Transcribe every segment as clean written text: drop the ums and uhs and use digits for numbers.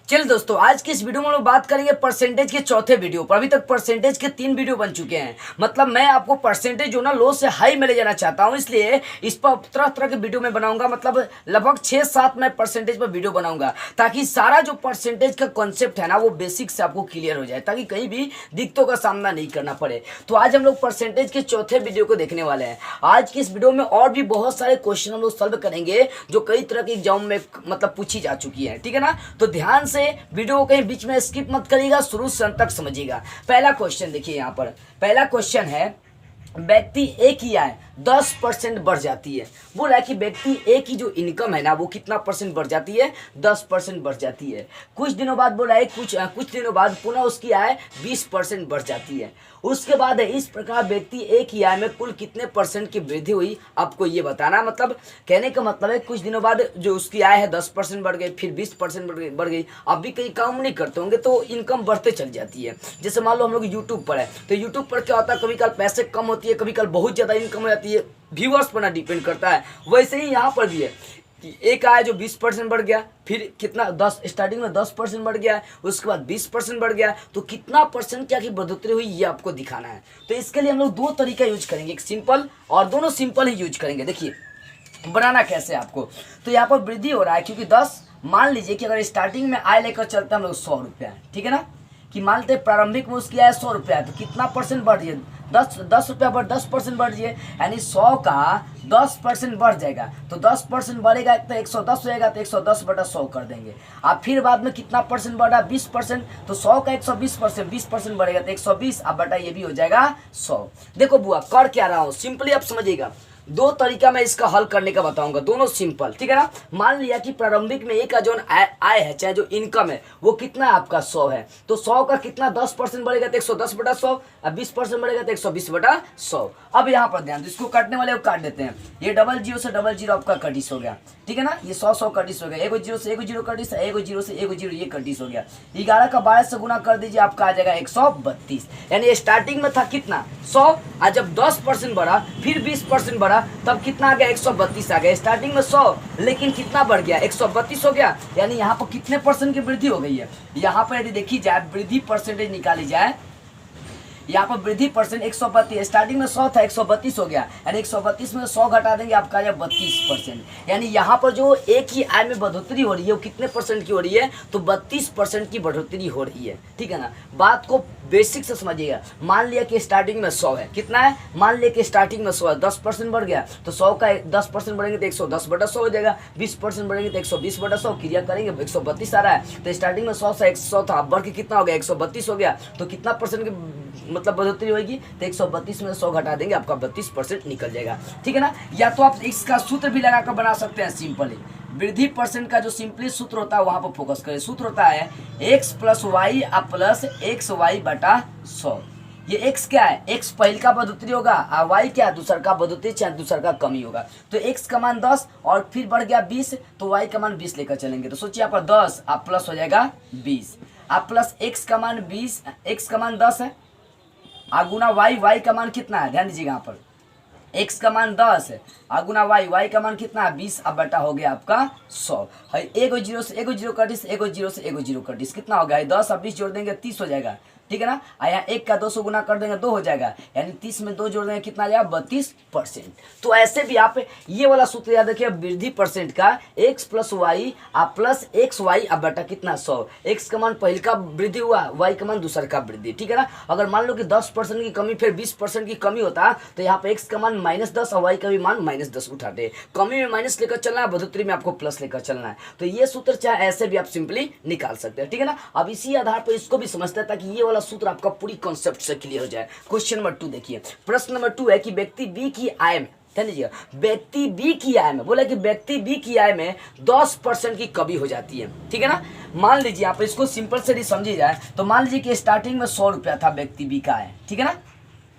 चल दोस्तों, आज की इस वीडियो में हम लोग बात करेंगे परसेंटेज के चौथे वीडियो पर। अभी तक परसेंटेज के 3 वीडियो बन चुके हैं। मतलब मैं आपको परसेंटेज जो ना लो से हाई में ले जाना चाहता हूं, इसलिए इस पर तरह तरह के वीडियो में बनाऊंगा। मतलब लगभग 6-7 मैं परसेंटेज पर वीडियो बनाऊंगा, ताकि सारा जो परसेंटेज का कॉन्सेप्ट है ना वो बेसिक से आपको क्लियर हो जाए, ताकि कहीं भी दिक्कतों का सामना नहीं करना पड़े। तो आज हम लोग परसेंटेज के चौथे वीडियो को देखने वाले हैं। आज की इस वीडियो में और भी बहुत सारे क्वेश्चन हम लोग सॉल्व करेंगे जो कई तरह के एग्जाम में मतलब पूछी जा चुकी है। ठीक है ना, तो ध्यान से वीडियो को कहीं बीच में स्किप मत करिएगा, शुरू से अंत तक समझिएगा। पहला क्वेश्चन देखिए, यहाँ पर पहला क्वेश्चन है, व्यक्ति ए की आय 10% बढ़ जाती है। बोला है कि व्यक्ति ए की जो इनकम है ना वो कितना परसेंट बढ़ जाती है, 10% बढ़ जाती है। कुछ दिनों बाद बोला है कुछ दिनों बाद पुनः उसकी आय 20% बढ़ जाती है। उसके बाद है, इस प्रकार व्यक्ति ए की आय में कुल कितने परसेंट की वृद्धि हुई, आपको ये बताना। मतलब कहने का मतलब है कुछ दिनों बाद जो उसकी आय है 10% बढ़ गई, फिर 20% बढ़ गई। अब भी कहीं काम नहीं करते होंगे तो इनकम बढ़ते चल जाती है। जैसे मान लो हम लोग यूट्यूब पर है, तो यूट्यूब पर क्या होता है, कभी कल पैसे कम होती है, कभी कल बहुत ज़्यादा इनकम हो जाती है, व्यूअर्स पर ना डिपेंड करता है। वैसे ही यहाँ पर भी है कि एक आय जो 20% बढ़ गया, फिर कितना 10 स्टार्टिंग में 10% बढ़ गया, उसके बाद 20% बढ़ गया, तो कितना परसेंट क्या की बढ़ोतरी हुई ये आपको दिखाना है। तो इसके लिए हम लोग 2 तरीका यूज करेंगे, एक सिंपल और दोनों सिंपल ही यूज करेंगे। देखिए बनाना कैसे आपको, तो यहाँ पर वृद्धि हो रहा है क्योंकि 10, मान लीजिए कि अगर स्टार्टिंग में आय लेकर चलते हैं हम लोग 100 रुपया, ठीक है ना, कि मान लेते प्रारंभिक में उसकी आय 100 रुपया है, तो कितना परसेंट बढ़ रही है, 10 रुपया पर 10% बढ़ रही है, यानी 100 का 10% बढ़ जाएगा। तो 10% बढ़ेगा तो 110 हो जाएगा, तो 110/100 कर देंगे। अब फिर बाद में कितना परसेंट बढ़ा, 20%, तो 100 का 120%, 20% बढ़ेगा तो 120, अब बटा ये भी हो जाएगा 100। देखो बुआ कर क्या रहा हूँ, सिंपली आप समझिएगा। 2 तरीका मैं इसका हल करने का बताऊंगा, दोनों सिंपल, ठीक है ना। मान लिया कि प्रारंभिक में एक का जो आय है, चाहे जो इनकम है वो कितना है आपका 100 है, तो 100 का कितना 10% बढ़ेगा तो 110/100, अब 20% बढ़ेगा तो 120/100। अब यहाँ पर ध्यान दो, इसको काटने वाले को काट देते हैं। ये 00 से 00 आपका कटिस हो गया, ठीक है ना, ये 100 कटिस हो गया, 1 0 से 1 0 कटिस, 1 0 से 1 0 ये कटिस हो गया। 11 का 12 से गुना कर दीजिए, आपका आ जाएगा 132। यानी स्टार्टिंग में था कितना 100, और जब 10% बढ़ा फिर 20% बढ़ा तब कितना आ गया 132 आ गया। स्टार्टिंग में 100 लेकिन कितना बढ़ गया 132 हो गया। यानी यहाँ पर कितने परसेंट की वृद्धि हो गई है। यहाँ पर यदि देखी जाए वृद्धि परसेंटेज निकाली जाए, यहाँ पर वृद्धि परसेंट 132, स्टार्टिंग में 100 था 132 हो गया, यानी 132 में 100 घटा देंगे आपका आ जाए 32%। यानी यहाँ पर जो एक ही आय में बढ़ोतरी हो रही है वो कितने परसेंट की हो रही है, तो 32% की बढ़ोतरी हो रही है, ठीक है ना। बात को बेसिक से समझिएगा। मान लिया कि स्टार्टिंग में 100 है, कितना है, मान लिया कि स्टार्टिंग में 100 है, 10% बढ़ गया, तो 100 का 10% बढ़ेंगे तो 110/100 हो जाएगा, 20% बढ़ेंगे तो 120/100, क्रिया करेंगे 132 आ रहा है। तो स्टार्टिंग में 100 था, बढ़ के कितना हो गया 132 हो गया, तो कितना परसेंट की मतलब बढ़ोतरी होगी, तो 132 में 100 घटा देंगे, आपका 32% निकल जाएगा, ठीक है ना। या तो आप इसका सूत्र भी लगाकर बना सकते हैं सिंपली। वृद्धि परसेंट का जो सिंपली सूत्र होता है वहां पर फोकस करें। सूत्र होता है x + y प्लस xy/100। ये x क्या है, x पहल का बढ़ोतरी होगा, और y क्या दूसर का बढ़ोतरी चाहे दूसर का कमी होगा। तो x का मान 10 और फिर बढ़ गया 20, तो y का मान 20 लेकर चलेंगे। तो सोचिए यहाँ पर 10 आप प्लस हो जाएगा 20, आप प्लस x का मान 20, x का मान 10 है, आगुना y का मान कितना है, ध्यान दीजिएगा। यहाँ पर x का मान 10 है, आगुना y का मान कितना है 20, अब बटा हो गया आपका 100 है। 1 0 से 1 0 कटिस, 1 0 से 1 0 कटिस, कितना हो गया 10, अब 20 जोड़ देंगे 30 हो जाएगा, ठीक है ना। यहाँ 1 का 200 गुना कर देंगे 2 हो जाएगा, यानी 30 में 2 जोड़ देंगे कितना आ जाएगा 32%। तो ऐसे भी आप ये वाला सूत्र याद रखिए, वृद्धि परसेंट का x + y प्लस xy अब बटा कितना 100। x का मान पहले का वृद्धि हुआ, y का मान दूसर का वृद्धि, ठीक है ना। अगर मान लो कि 10% की कमी फिर 20% की कमी होता, तो यहाँ पे x का मान -10 और y का भी मान -10 उठाते। कमी में माइनस लेकर चलना है, बढ़ोतरी में आपको प्लस लेकर चलना है। तो ये सूत्र चाहे ऐसे भी आप सिंपली निकाल सकते हैं, ठीक है ना। अब इसी आधार पर इसको भी समझते हैं ताकि ये वाला सूत्र आपका पूरी कॉन्सेप्ट से क्लियर हो जाए। क्वेश्चन नंबर 2 देखिए, प्रश्न नंबर 2 है कि व्यक्ति बी की आय में, ध्यान दीजिएगा, व्यक्ति बी की आय में, बोला कि व्यक्ति बी की आय में 10% की कमी हो जाती है, ठीक है ना। मान लीजिए आप इसको सिंपल से समझी जाए, तो मान लीजिए कि स्टार्टिंग में 100 रुपया था व्यक्ति बी का आय, ठीक है ना,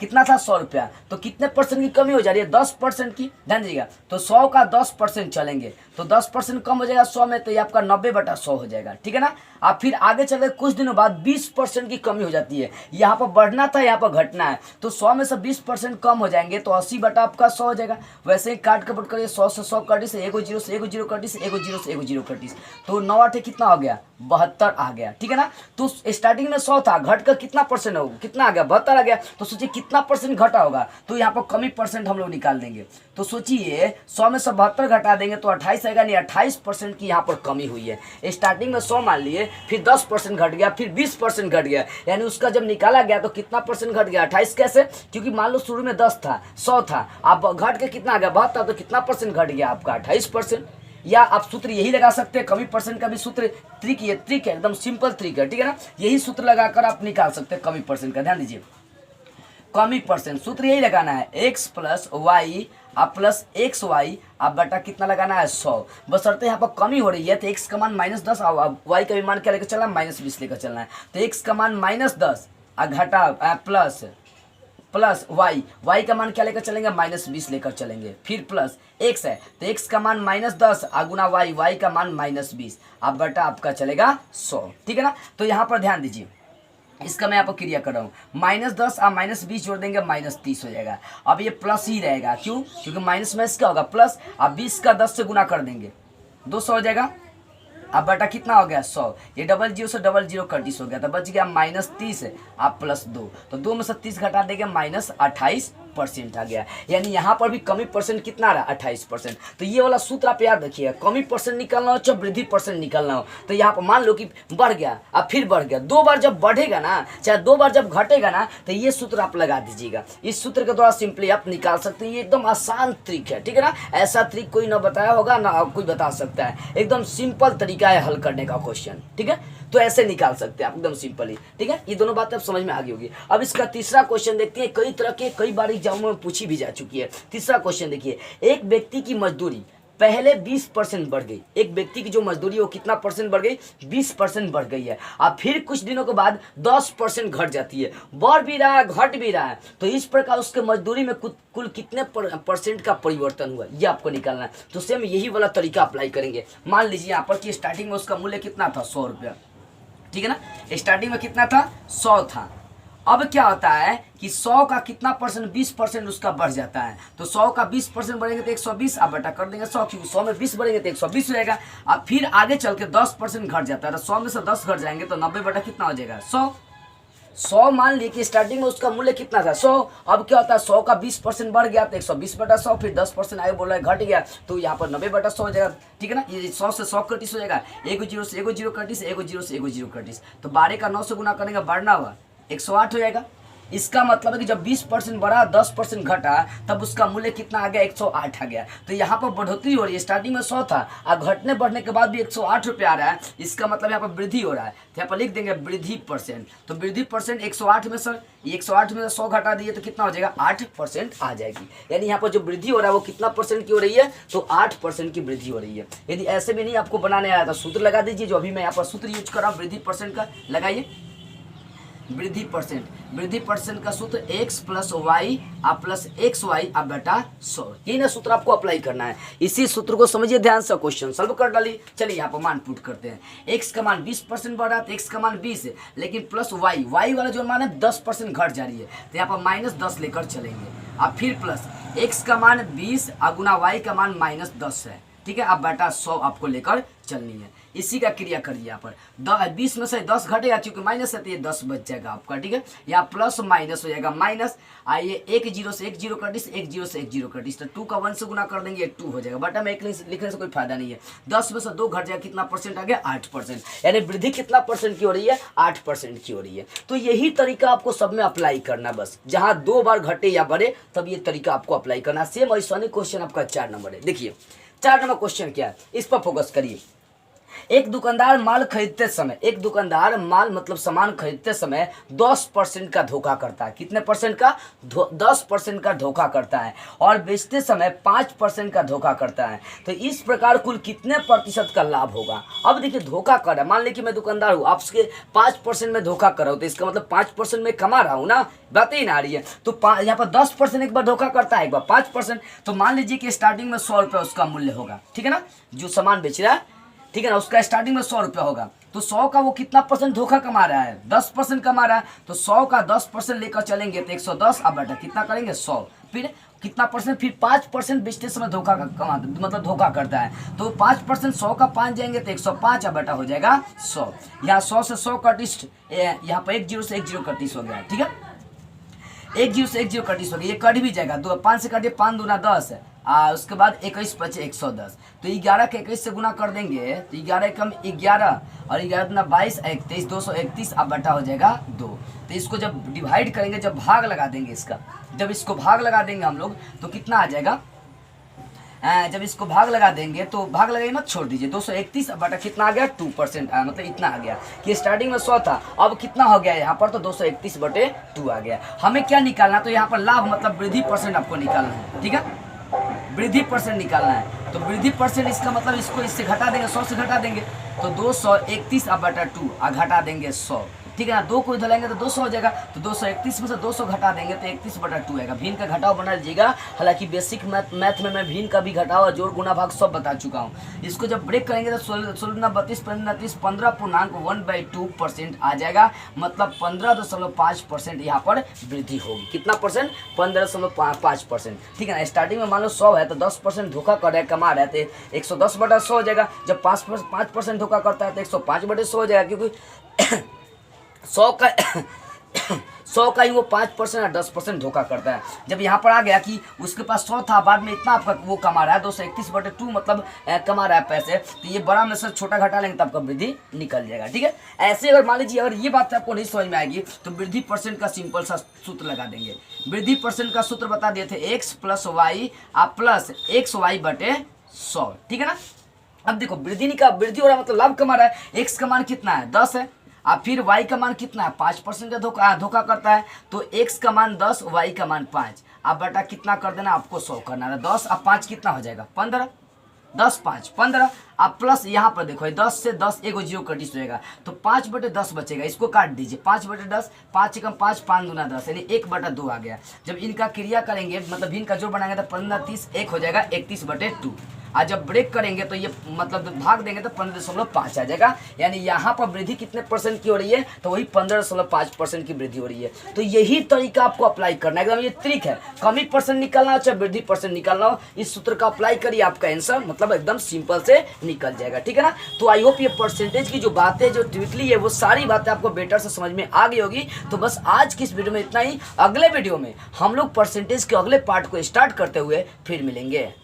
कितना था 100 रुपया, तो कितने परसेंट की कमी हो जा रही है 10% की, ध्यान दीजिएगा। तो 100 का 10% चलेंगे तो 10% कम हो जाएगा 100 में, तो ये आपका 90/100 हो जाएगा, ठीक है ना। अब फिर आगे चले कुछ दिनों बाद 20% की कमी हो जाती है, यहाँ पर बढ़ना था यहाँ पर घटना है, तो 100 में से 20% कम हो जाएंगे तो 80/100 हो जाएगा। वैसे ही काट के पुट करिए, 100 से 100 कटिस, एगो जीरो से एगो जीरो कटिस, एगो जीरो से एगो जीरो कटिस, तो 9 8 कितना हो गया 72 आ गया, ठीक है ना। तो स्टार्टिंग में 100 था, घट कर कितना परसेंट होगा, कितना आ गया 72 आ गया, तो सोचिए कितना परसेंट घटा होगा, तो यहाँ पर कमी परसेंट हम लोग निकाल देंगे। तो सोचिए 100 में से 72 घटा देंगे तो 28 आएगा, नहीं 28% की यहाँ पर कमी हुई है। स्टार्टिंग में 100 मान लिए, फिर 10% घट गया, फिर 20% घट गया, यानी उसका जब निकाला गया तो कितना परसेंट घट गया 28। कैसे, क्योंकि मान लो शुरू में 10 था, 100 था, अब घट के कितना आ गया 72, तो कितना परसेंट घट गया आपका 28%। या आप सूत्र यही लगा सकते हैं, कमी परसेंट का भी सूत्र ट्रिक है, एकदम सिंपल ट्रिक है, ठीक है ना। यही सूत्र लगाकर आप निकाल सकते हैं कमी परसेंट का। ध्यान दीजिए, कमी परसेंट सूत्र यही लगाना है, x प्लस वाई आप प्लस एक्स वाई आप बटा कितना लगाना है 100, बशर्ते यहाँ पर कमी हो रही है तो x का मान -10 और y का भी मान क्या लेकर चलना है -20 लेकर चलना है। तो x का मान -10 घटा प्लस y का मान क्या लेकर चलेंगे -20 लेकर चलेंगे, फिर प्लस x है तो x का मान -10 गुना y का मान -20 आप बटा आपका चलेगा 100, ठीक है ना। तो यहाँ पर ध्यान दीजिए, इसका मैं आपको क्रिया कर रहा हूँ, -10 और -20 जोड़ देंगे -30 हो जाएगा। अब ये प्लस ही रहेगा, क्यों, क्योंकि माइनस में क्या होगा प्लस, अब 20 का 10 से गुना कर देंगे 200 हो जाएगा। अब बटा कितना हो गया 100, ये डबल जीरो से डबल जीरो कटिस हो गया, तो बच गया -30 आप +2, तो 2 में से 30 घटा देंगे -28% आ गया। यानी यहाँ पर भी कमी परसेंट कितना रहा 28%। तो ये वाला सूत्र आप याद रखिएगा, कमी परसेंट निकालना हो चाहे वृद्धि परसेंट निकालना हो, तो यहाँ पर मान लो कि बढ़ गया अब फिर बढ़ गया, 2 बार जब बढ़ेगा ना चाहे 2 बार जब घटेगा ना, तो ये सूत्र आप लगा दीजिएगा। इस सूत्र के द्वारा सिंपली आप निकाल सकते हैं, ये एकदम आसान ट्रिक है, ठीक है ना। ऐसा ट्रिक कोई ना बताया होगा ना कोई बता सकता है, एकदम सिंपल तरीका है हल करने का क्वेश्चन, ठीक है। तो ऐसे निकाल सकते हैं आप एकदम सिंपली, ठीक है। ये दोनों बातें अब समझ में आ गई होगी। अब इसका तीसरा क्वेश्चन देखते हैं, कई तरह के कई बार एग्जाम में पूछी भी जा चुकी है। तीसरा क्वेश्चन देखिए, एक व्यक्ति की मजदूरी पहले 20% बढ़ गई, एक व्यक्ति की जो मजदूरी है वो कितना परसेंट बढ़ गई 20% बढ़ गई है। अब फिर कुछ दिनों के बाद 10% घट जाती है, बढ़ भी रहा है घट भी रहा है, तो इस प्रकार उसके मजदूरी में कुल कितने परसेंट का परिवर्तन हुआ ये आपको निकालना है। तो सेम यही वाला तरीका अप्लाई करेंगे। मान लीजिए यहाँ पर कि स्टार्टिंग में उसका मूल्य कितना था 100 रुपया, ठीक है ना, स्टार्टिंग में कितना था 100 था। अब क्या होता है कि 100 का कितना परसेंट 20% उसका बढ़ जाता है, तो 100 का 20% बढ़ेंगे तो 120 आप बटा कर देंगे 100, क्योंकि 100 में 20 बढ़ेंगे तो 120 हो जाएगा। अब फिर आगे चल के 10% घट जाता है, तो 100 में से 10 घट जाएंगे तो 90 बटा कितना हो जाएगा 100 मान ली कि स्टार्टिंग में उसका मूल्य कितना था 100, अब क्या होता है 100 का 20% बढ़ गया तो 120/100, फिर 10% आगे बोल रहा है घट गया तो यहाँ पर 90/100 हो जाएगा, ठीक है ना। ये 100 से 100 कटिस हो जाएगा, एगो जीरो से एगो जीरो कटिस, एगो जीरो से एगो जीरो कटिस, तो 12 का 9 से गुना करेंगे बढ़ना हुआ 108 हो जाएगा। इसका मतलब है कि जब 20% बढ़ा 10% घटा तब उसका मूल्य कितना आ गया 108 आ गया। तो यहाँ पर बढ़ोतरी हो रही है, स्टार्टिंग में 100 था और घटने बढ़ने के बाद भी 108 रुपया आ रहा है, इसका मतलब यहाँ पर वृद्धि हो रहा है। तो यहाँ पर लिख देंगे वृद्धि परसेंट, तो वृद्धि परसेंट 108 में से 108 में से 100 घटा दिए तो कितना हो जाएगा 8% आ जाएगी। यानी यहाँ पर जो वृद्धि हो रहा है वो कितना परसेंट की हो रही है, तो 8% की वृद्धि हो रही है। यदि ऐसे भी नहीं आपको बनाने आया तो सूत्र लगा दीजिए, जो अभी मैं यहाँ पर सूत्र यूज कर रहा हूँ वृद्धि परसेंट का, लगाइए वृद्धि परसेंट का सूत्र x प्लस वाई आप प्लस एक्स वाई आप बटा 100, यही ना सूत्र आपको अप्लाई करना है। इसी सूत्र को समझिए ध्यान से, क्वेश्चन सॉल्व कर डालिए। चलिए यहाँ पर मान पुट करते हैं, x का मान 20% बढ़ रहा है तो x का मान 20 है, लेकिन प्लस y वाला जो मान है 10% घट जा रही है, तो यहाँ पर -10 लेकर चलेंगे। अब फिर प्लस x का मान 20 गुना y का मान -10 है, ठीक है। अब बटा 100 आपको लेकर चलनी है, इसी का क्रिया करिए। यहाँ पर 20 में से 10 घटेगा क्योंकि माइनस है तो ये 10 बच जाएगा आपका, ठीक है। यहाँ प्लस माइनस हो जाएगा माइनस, आइए एक जीरो से एक जीरो कटिस, एक जीरो से एक जीरो कटिस, तो 2 का 1 से गुना कर देंगे 2 हो जाएगा। बटा में 1 लिखने से कोई फायदा नहीं है। 10 में से 2 घट जाएगा, कितना परसेंट आ गया 8%, यानी वृद्धि कितना परसेंट की हो रही है 8% की हो रही है। तो यही तरीका आपको सब में अप्लाई करना, बस जहाँ 2 बार घटे या बढ़े तब ये तरीका आपको अप्लाई करना। सेम ऐसा क्वेश्चन आपका 4 नंबर है। देखिए 4 नंबर क्वेश्चन क्या है, इस पर फोकस करिए। एक दुकानदार माल खरीदते समय, एक दुकानदार माल मतलब सामान खरीदते समय 10% का धोखा करता है। कितने परसेंट का? 10% का धोखा करता है। और बेचते समय 5% का धोखा करता है। तो इस प्रकार कुल कितने प्रतिशत का लाभ होगा? अब देखिए धोखा कर रहा है, मान लीजिए कि मैं दुकानदार हूँ, आपके 5% में धोखा कर रहा हूँ, तो इसका मतलब 5% में कमा रहा हूँ ना, बात ही ना आ रही है। तो यहाँ पर 10% एक बार धोखा करता है, एक बार 5%। तो मान लीजिए कि स्टार्टिंग में 100 रुपये उसका मूल्य होगा, ठीक है ना, जो सामान बेच रहा है, ठीक है ना, उसका स्टार्टिंग में 100 रुपया होगा। तो 100 का वो कितना परसेंट धोखा कमा रहा है? 10% कमा रहा है। तो 100 का 10% लेकर चलेंगे तो 110। अब बेटा कितना करेंगे? 100। फिर कितना परसेंट? फिर 5% बेचते समय धोखा कमा मतलब धोखा करता है। तो 5%, 100 का 5 जाएंगे तो 105। अब बेटा हो जाएगा 100। यहाँ 100 से 100 कटिस्ट, यहाँ पर 1 0 से 1 0 कटिस्ट हो गया, ठीक है, 1 0 से 1 0 कटिस्ट हो गया, ये कट भी जाएगा। 5 से काटिए, 5 दूना 10 है। उसके बाद 21 बचे 110। तो 11 के 21 से गुना कर देंगे तो 11 कम 11 और 11 दूना 22, 31, 231। अब बटा हो जाएगा 2। तो इसको जब डिवाइड करेंगे, जब भाग लगा देंगे इसका, जब इसको भाग लगा देंगे हम लोग तो कितना आ जाएगा? जब इसको भाग लगा देंगे तो भाग लगाइए मत, छोड़ दीजिए। 231 बटा कितना आ गया? 2%, मतलब इतना आ गया कि स्टार्टिंग में 100 था, अब कितना हो गया यहाँ पर? तो 231/2 आ गया। हमें क्या निकालना? तो यहाँ पर लाभ मतलब वृद्धि परसेंट आपको निकालना है, ठीक है, वृद्धि परसेंट निकालना है। तो वृद्धि परसेंट इसका मतलब इसको इससे घटा देंगे, 100 से घटा देंगे तो 231/2 घटा देंगे 100, ठीक है ना। 2 को इधर लाएंगे तो 200 हो जाएगा। तो 231 में से 200 घटा देंगे तो 31/2 आएगा। भिन्न का घटाव बना लीजिएगा। हालांकि बेसिक मैथ में मैं भिन्न का भी घटाव, जोड़, गुना, भाग सब बता चुका हूँ। इसको जब ब्रेक करेंगे तो 16 32 30 15.1/2% आ जाएगा। मतलब 15.5% यहाँ पर वृद्धि होगी। कितना परसेंट? 15.5%, ठीक है ना। स्टार्टिंग में मान लो 100 है तो 10% धोखा कर रहा है, कमा रहा है, तो 110/100 हो जाएगा। जब 5% धोखा करता है तो 105/100 हो जाएगा, क्योंकि 100 का ही वो 5% और 10% धोखा करता है। जब यहाँ पर आ गया कि उसके पास 100 था, बाद में इतना आपका वो कमा रहा है 231/2 मतलब कमा रहा है पैसे, तो ये बड़ा में से छोटा घटा लेंगे तो आपका वृद्धि निकल जाएगा, ठीक है। ऐसे अगर मान लीजिए अगर ये बात आपको नहीं समझ में आएगी तो वृद्धि परसेंट का सिंपल सा सूत्र लगा देंगे। वृद्धि परसेंट का सूत्र बता दिए थे, x + y प्लस xy/100, ठीक है ना। अब देखो वृद्धि हो रहा है मतलब लाभ कमा रहा है। x का मान कितना है? 10 है। अब फिर y का मान कितना है? 5% का धोखा करता है। तो x का मान 10, y का मान 5। अब बेटा कितना कर देना आपको? 100 करना है। 10 अब 5 कितना हो जाएगा? 15। 10 5 15। अब प्लस यहाँ पर देखो 10 से 10 एगो 0 कटिस हो जाएगा तो 5/10 बचेगा। इसको काट दीजिए, 5/10, 5 कम 5, 5 दूना 10, यानी 1/2 आ गया। जब इनका क्रिया करेंगे मतलब इनका जोड़ बनाएंगे तो 15 30 1 हो जाएगा 31/2। और जब ब्रेक करेंगे तो ये मतलब भाग देंगे तो 15.5 आ जाएगा। यानी यहाँ पर वृद्धि कितने परसेंट की हो रही है? तो वही 15.5% की वृद्धि हो रही है। तो यही तरीका आपको अप्लाई करना है, एकदम ये ट्रिक है। कमी परसेंट निकालना हो चाहे वृद्धि परसेंट निकालना हो, इस सूत्र का अप्लाई करिए, आपका आंसर मतलब एकदम सिंपल से निकल जाएगा, ठीक है ना। तो आई होप ये परसेंटेज की जो बातें, जो ट्रिकली है, वो सारी बातें आपको बेटर से समझ में आ गई होगी। तो बस आज की इस वीडियो में इतना ही। अगले वीडियो में हम लोग परसेंटेज के अगले पार्ट को स्टार्ट करते हुए फिर मिलेंगे।